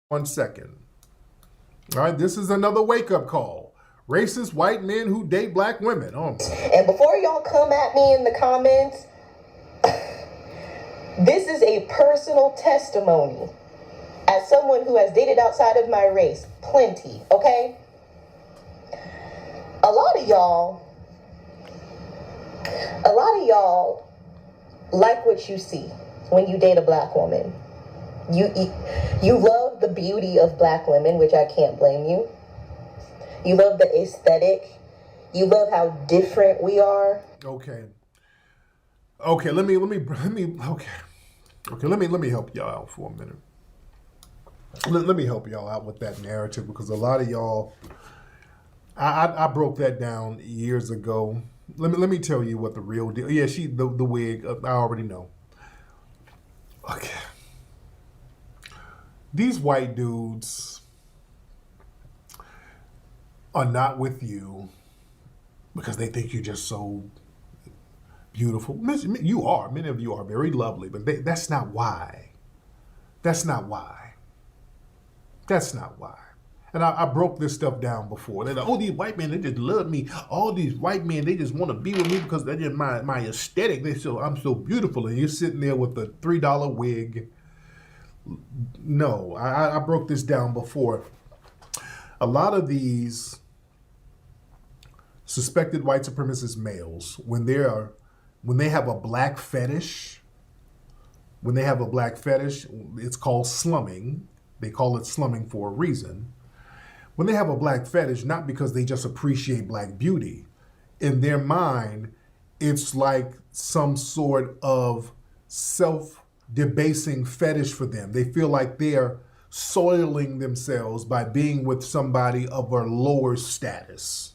1 second. All right, this is another wake-up call. Racist white men who date black women. Oh. And before y'all come at me in the comments, this is a personal testimony as someone who has dated outside of my race. Plenty, okay? A lot of y'all like what you see when you date a black woman. You love the beauty of black women, which I can't blame you. You love the aesthetic. You love how different we are. Okay. Let me help y'all out for a minute. Let me help y'all out with that narrative, because a lot of y'all, I broke that down years ago. Let me tell you what the real deal. Yeah, the wig. I already know. Okay. These white dudes are not with you because they think you're just so beautiful. You are. Many of you are very lovely, but that's not why. That's not why. That's not why. And I broke this stuff down before. They're like, oh, these white men, they just love me. All these white men, they just want to be with me because they're just my aesthetic. I'm so beautiful. And you're sitting there with a $3 wig. No, I broke this down before. A lot of these suspected white supremacist males, when they have a black fetish, it's called slumming. They call it slumming for a reason. When they have a black fetish, not because they just appreciate black beauty, in their mind, it's like some sort of self-debasing fetish for them. They feel like they're soiling themselves by being with somebody of a lower status.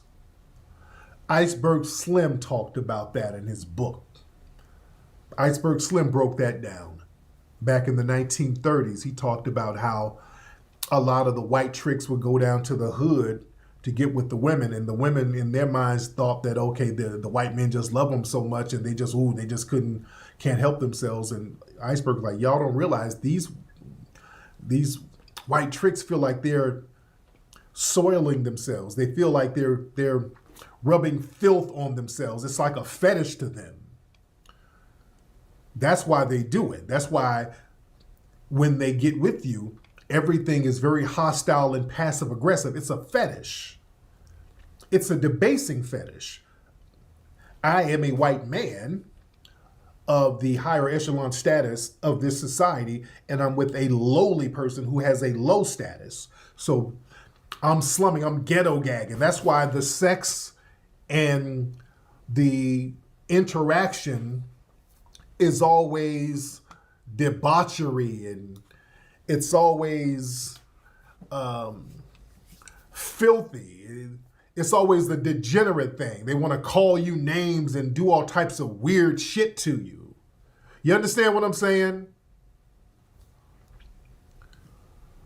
Iceberg Slim talked about that in his book. Iceberg Slim broke that down. Back in the 1930s, he talked about how a lot of the white tricks would go down to the hood to get with the women, and the women in their minds thought that, okay, the white men just love them so much, and they just can't help themselves. And Iceberg was like, y'all don't realize these white tricks feel like they're soiling themselves. They feel like they're rubbing filth on themselves. It's like a fetish to them. That's why they do it. That's why when they get with you, everything is very hostile and passive aggressive. It's a fetish. It's a debasing fetish. I am a white man of the higher echelon status of this society, and I'm with a lowly person who has a low status. So I'm slumming, I'm ghetto gagging. That's why the sex and the interaction is always debauchery, and it's always filthy. It's always the degenerate thing. They want to call you names and do all types of weird shit to you. You understand what I'm saying?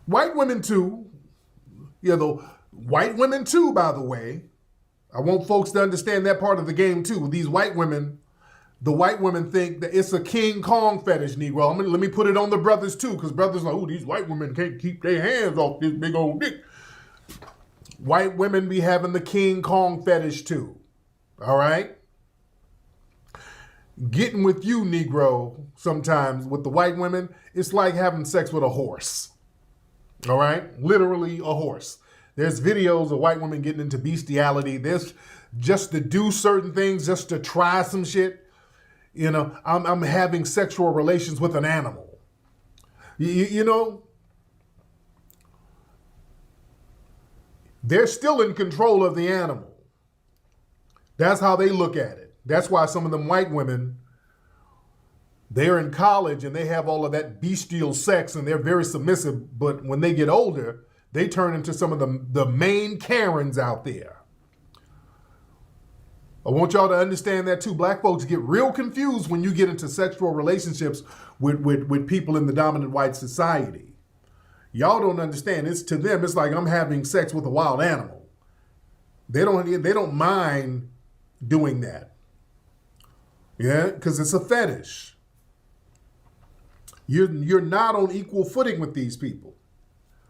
White women too. White women too, by the way. I want folks to understand that part of the game too. These white women, the white women think that it's a King Kong fetish, Negro. Let me put it on the brothers too, because brothers are like, oh, these white women can't keep their hands off this big old dick. White women be having the King Kong fetish too. All right? Getting with you, Negro, sometimes with the white women, it's like having sex with a horse. All right? Literally a horse. There's videos of white women getting into bestiality. There's just to do certain things, just to try some shit. I'm having sexual relations with an animal. You know, they're still in control of the animal. That's how they look at it. That's why some of them white women, they're in college and they have all of that bestial sex and they're very submissive, but when they get older, they turn into some of the main Karens out there. I want y'all to understand that too. Black folks get real confused when you get into sexual relationships with people in the dominant white society. Y'all don't understand. It's to them, it's like I'm having sex with a wild animal. They don't mind doing that. Yeah, because it's a fetish. You're not on equal footing with these people.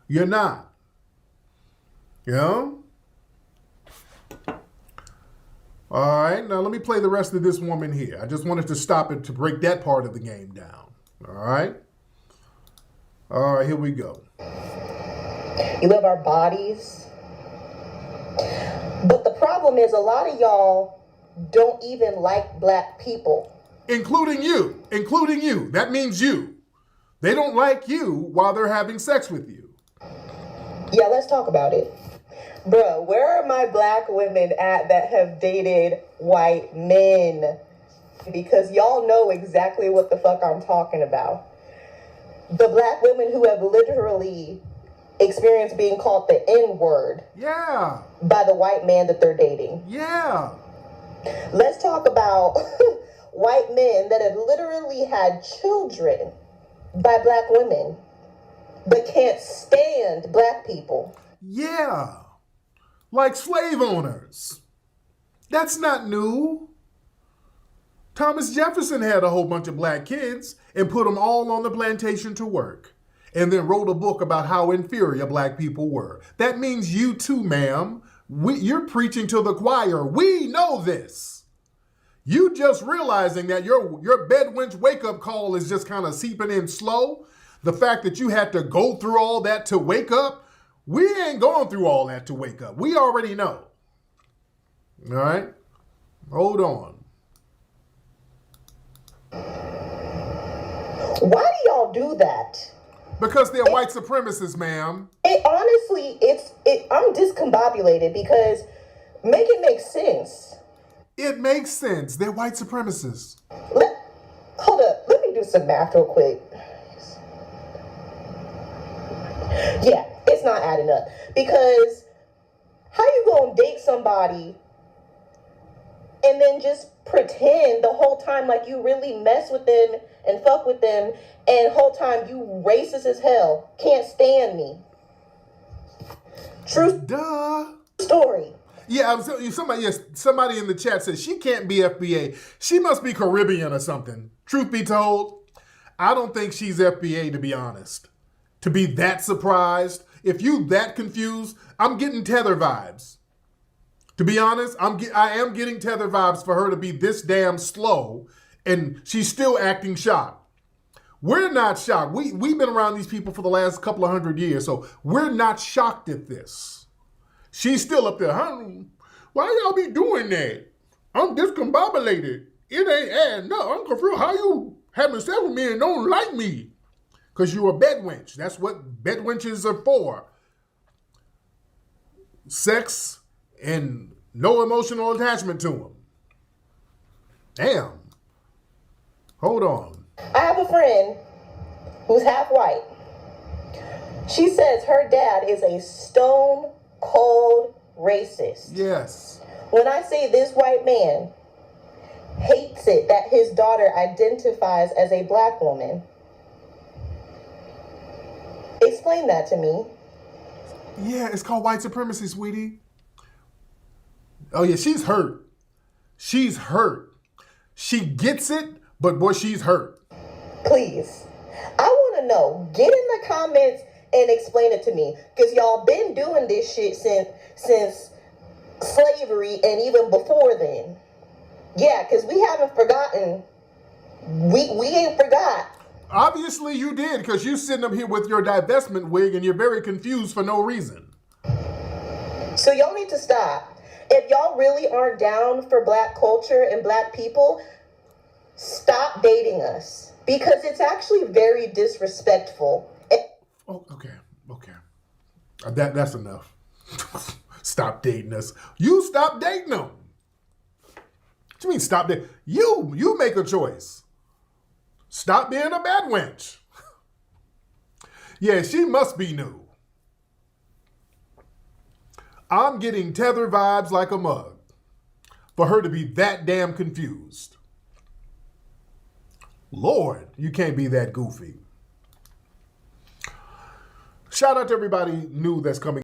You're not. You know? All right, now let me play the rest of this woman here. I just wanted to stop it to break that part of the game down. All right? All right, here we go. You love our bodies. But the problem is a lot of y'all don't even like black people. Including you. Including you. That means you. They don't like you while they're having sex with you. Yeah, let's talk about it. Bro, where are my black women at that have dated white men? Because y'all know exactly what the fuck I'm talking about. The black women who have literally experienced being called the N-word. Yeah. By the white man that they're dating. Yeah. Let's talk about white men that have literally had children by black women, but can't stand black people. Yeah. Like slave owners. That's not new. Thomas Jefferson had a whole bunch of black kids and put them all on the plantation to work, and then wrote a book about how inferior black people were. That means you too, ma'am. You're preaching to the choir. We know this. You just realizing that your bedwench wake-up call is just kind of seeping in slow. The fact that you had to go through all that to wake up, we ain't going through all that to wake up. We already know. All right? Hold on. Why do y'all do that? Because they're white supremacists, ma'am. Honestly, I'm discombobulated because make it make sense. It makes sense. They're white supremacists. Hold up. Let me do some math real quick. Yeah, it's not adding up. Because how you gonna date somebody and then just pretend the whole time like you really mess with them and fuck with them, and whole time you racist as hell, can't stand me? True story. Yeah, somebody in the chat says she can't be FBA. She must be Caribbean or something. Truth be told, I don't think she's FBA, to be honest. To be that surprised, if you that confused, I'm getting Tether vibes. To be honest, I am getting Tether vibes for her to be this damn slow, and she's still acting shocked. We're not shocked. We've been around these people for the last couple of 100 years, so we're not shocked at this. She's still up there. Why y'all be doing that? I'm discombobulated. It ain't adding up. I'm confused. How you having sex with me and don't like me? Because you're a bedwench. That's what bedwenches are for. Sex and no emotional attachment to them. Damn. Hold on. I have a friend who's half white. She says her dad is a stone cold racist. Yes. When I say this white man hates it that his daughter identifies as a black woman, explain that to me. Yeah, it's called white supremacy, sweetie. Oh yeah, she's hurt. She's hurt. She gets it, but boy, she's hurt. Please. I want to know. Get in the comments and explain it to me. Because y'all been doing this shit since slavery and even before then. Yeah, because we haven't forgotten. We ain't forgot. Obviously you did, because you're sitting up here with your divestment wig and you're very confused for no reason. So y'all need to stop. If y'all really aren't down for black culture and black people, stop dating us. Because it's actually very disrespectful. Oh, okay. That's enough. Stop dating us. You stop dating them. What do you mean stop dating? You make a choice. Stop being a bad wench. Yeah, she must be new. I'm getting Tether vibes like a mug for her to be that damn confused. Lord, you can't be that goofy. Shout out to everybody new that's coming.